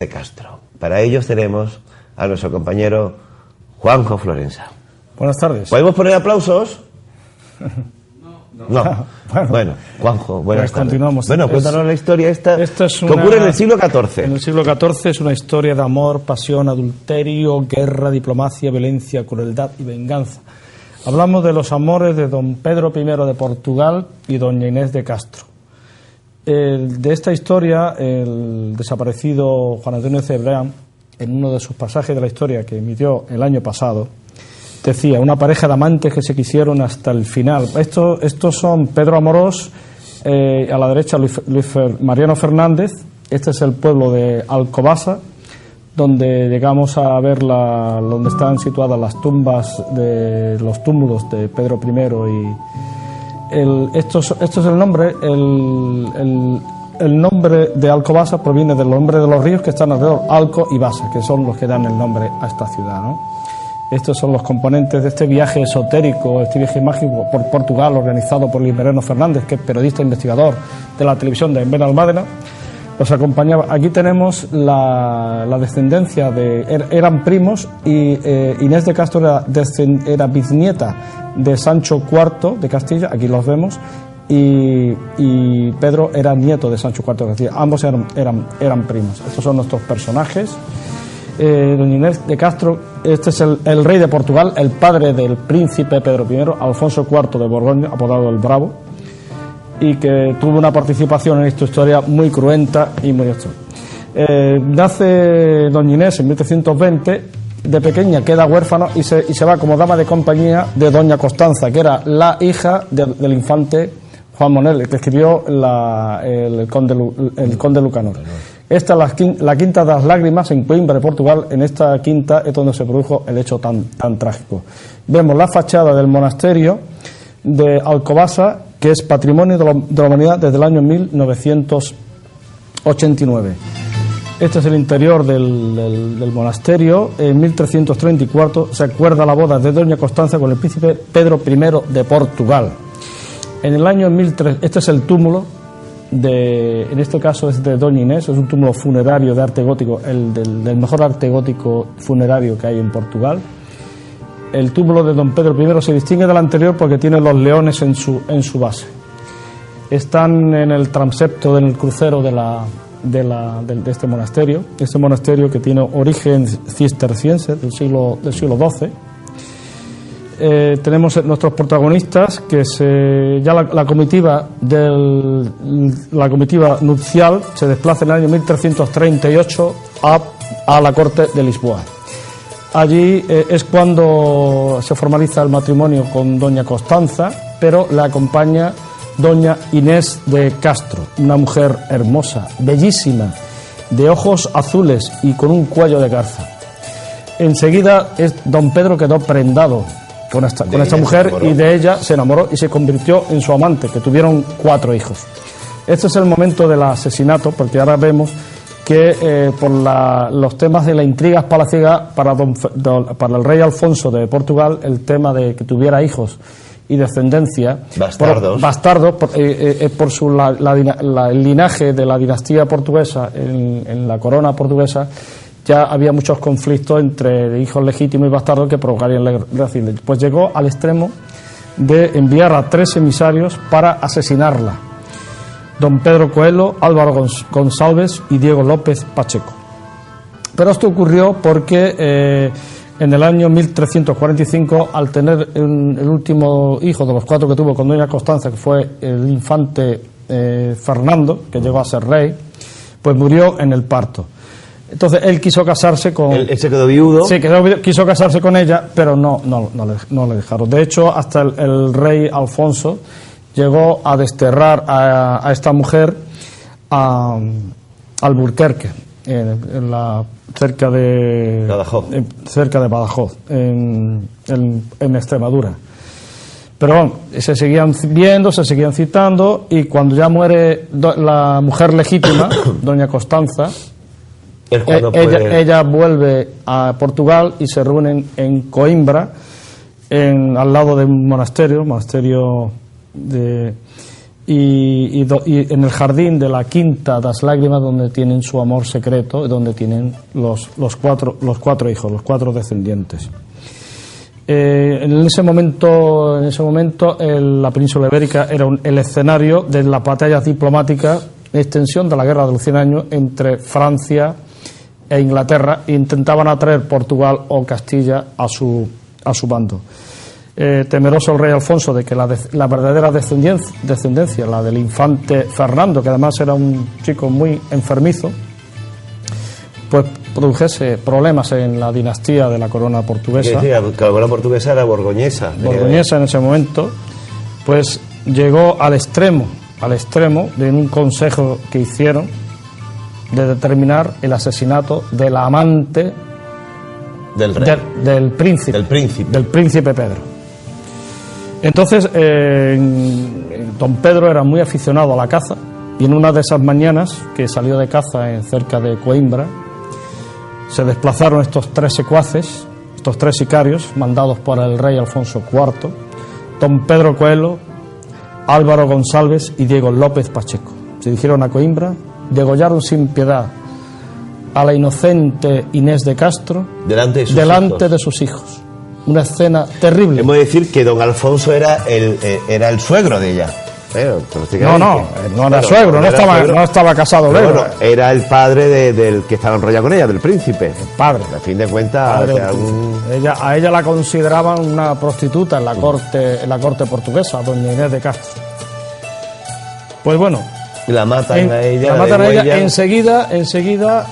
de Castro. Para ellos tenemos a nuestro compañero Juanjo Florensa. Buenas tardes. ¿Podemos poner aplausos? No. Bueno, Juanjo, buenas tardes. Continuamos. Bueno, cuéntanos la historia esta es que ocurre en el siglo XIV. En el siglo XIV es una historia de amor, pasión, adulterio, guerra, diplomacia, violencia, crueldad y venganza. Hablamos de los amores de don Pedro I de Portugal y doña Inés de Castro. De esta historia, el desaparecido Juan Antonio Cebrián, en uno de sus pasajes de la historia que emitió el año pasado, decía: una pareja de amantes que se quisieron hasta el final. Estos son Pedro Amorós, a la derecha Mariano Fernández. Este es el pueblo de Alcobaza, donde llegamos a ver donde están situadas las tumbas de los túmulos de Pedro I esto es el nombre. El nombre de Alcobaza proviene del nombre de los ríos que están alrededor, Alco y Basa, que son los que dan el nombre a esta ciudad, ¿no? Estos son los componentes de este viaje esotérico, este viaje mágico por Portugal, organizado por Luis Mariano Fernández, que es periodista e investigador de la televisión de Benalmádena. Los acompañaba. Aquí tenemos la descendencia eran primos, y Inés de Castro era bisnieta de Sancho IV de Castilla, aquí los vemos, y Pedro era nieto de Sancho IV de Castilla. Ambos eran primos. Estos son nuestros personajes. Doña Inés de Castro, este es el rey de Portugal, el padre del príncipe Pedro I, Alfonso IV de Borgoña, apodado el Bravo, y que tuvo una participación en esta historia muy cruenta y muy extraña. Nace doña Inés en 1320, de pequeña queda huérfana y se va como dama de compañía de doña Constanza, que era la hija del infante Juan Monel, que escribió el conde Lucanor. Esta es la Quinta de las Lágrimas en Coimbra, Portugal. En esta quinta es donde se produjo el hecho tan trágico. Vemos la fachada del monasterio de Alcobaza, que es patrimonio de la humanidad desde el año 1989. Este es el interior del monasterio. En 1334 se acuerda la boda de doña Constanza con el príncipe Pedro I de Portugal. En el año 1300, este es el túmulo en este caso es de doña Inés, es un túmulo funerario de arte gótico, del mejor arte gótico funerario que hay en Portugal. El túmulo de don Pedro I se distingue del anterior porque tiene los leones en su base. Están en el transepto del crucero de este monasterio que tiene origen cisterciense del siglo XII. Tenemos nuestros protagonistas, que la comitiva nupcial se desplaza en el año 1338 a la corte de Lisboa. Allí es cuando se formaliza el matrimonio con doña Constanza, pero la acompaña doña Inés de Castro, una mujer hermosa, bellísima, de ojos azules y con un cuello de garza. Enseguida don Pedro quedó prendado con esta mujer, y de ella se enamoró y se convirtió en su amante, que tuvieron 4 hijos. Este es el momento del asesinato, porque ahora vemos que por los temas de la intriga palaciega para el rey Alfonso de Portugal, el tema de que tuviera hijos y descendencia bastardos por el linaje de la dinastía portuguesa en la corona portuguesa. Ya había muchos conflictos entre hijos legítimos y bastardos que provocarían la guerra civil. Pues llegó al extremo de enviar a 3 emisarios para asesinarla: don Pedro Coelho, Álvaro González y Diego López Pacheco. Pero esto ocurrió porque en el año 1345, al tener el último hijo de los 4 que tuvo con doña Constanza, que fue el infante Fernando, que llegó a ser rey, pues murió en el parto. Entonces él quiso casarse con... Él se quedó viudo. Sí, quiso casarse con ella, pero no le dejaron. De hecho, hasta el rey Alfonso llegó a desterrar a esta mujer a Alburquerque, cerca de Badajoz, en Extremadura. Pero bueno, se seguían viendo, se seguían citando, y cuando ya muere la mujer legítima, doña Constanza, ella vuelve a Portugal y se reúnen en Coimbra, al lado de un monasterio y en el jardín de la Quinta das Lágrimas, donde tienen su amor secreto y donde tienen los cuatro hijos, los 4 descendientes. En ese momento la península ibérica era el escenario de las batallas diplomáticas de extensión de la Guerra de los 100 años entre Francia e Inglaterra, e intentaban atraer Portugal o Castilla a su bando. Temeroso el rey Alfonso de que la verdadera descendencia, la del infante Fernando, que además era un chico muy enfermizo, pues produjese problemas en la dinastía de la corona portuguesa. Que la corona portuguesa era borgoñesa. Borgoñesa en ese momento, pues llegó al extremo de un consejo que hicieron de determinar el asesinato de la amante del rey. del príncipe Pedro. Entonces, don Pedro era muy aficionado a la caza, y en una de esas mañanas que salió de caza cerca de Coimbra, se desplazaron estos 3 secuaces, estos 3 sicarios mandados por el rey Alfonso IV, don Pedro Coelho, Álvaro González y Diego López Pacheco. Se dirigieron a Coimbra, degollaron sin piedad a la inocente Inés de Castro delante de sus hijos. Una escena terrible. Hemos de decir que don Alfonso era el suegro de ella. No era suegro, no estaba casado. Pero bueno, era el padre del que estaba enrollado con ella, del príncipe. El padre. A fin de cuentas, a ella la consideraban una prostituta en la corte portuguesa, doña Inés de Castro. Pues bueno, la matan a ella. Enseguida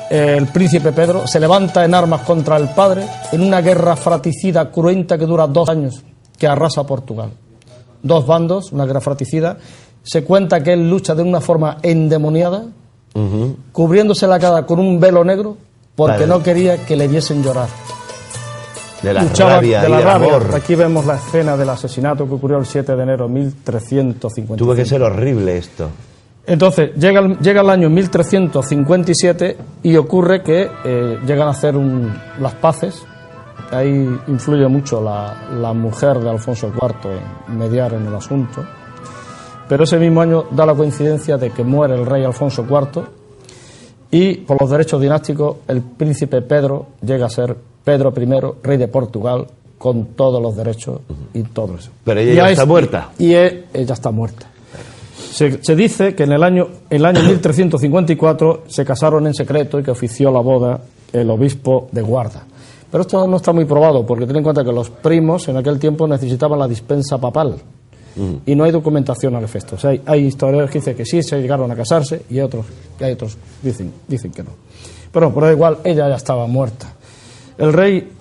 el príncipe Pedro se levanta en armas contra el padre en una guerra fratricida cruenta que dura 2 años, que arrasa Portugal. 2 bandos, una guerra fratricida. Se cuenta que él lucha de una forma endemoniada, cubriéndose la cara con un velo negro, porque no quería que le viesen llorar. De la rabia. Amor. Aquí vemos la escena del asesinato que ocurrió el 7 de enero de 1355. Tuvo que ser horrible esto. Entonces, llega el año 1357 y ocurre que llegan a hacer las paces. Ahí influye mucho la mujer de Alfonso IV en mediar en el asunto. Pero ese mismo año da la coincidencia de que muere el rey Alfonso IV y, por los derechos dinásticos, el príncipe Pedro llega a ser Pedro I, rey de Portugal, con todos los derechos y todo eso. Pero ella ya está muerta. Y ella está muerta. Se dice que en el año 1354 se casaron en secreto y que ofició la boda el obispo de Guarda. Pero esto no está muy probado, porque ten en cuenta que los primos en aquel tiempo necesitaban la dispensa papal y no hay documentación al efecto. O sea, hay historiadores que dicen que sí, se llegaron a casarse, y hay otros dicen que no. Pero por igual ella ya estaba muerta. El rey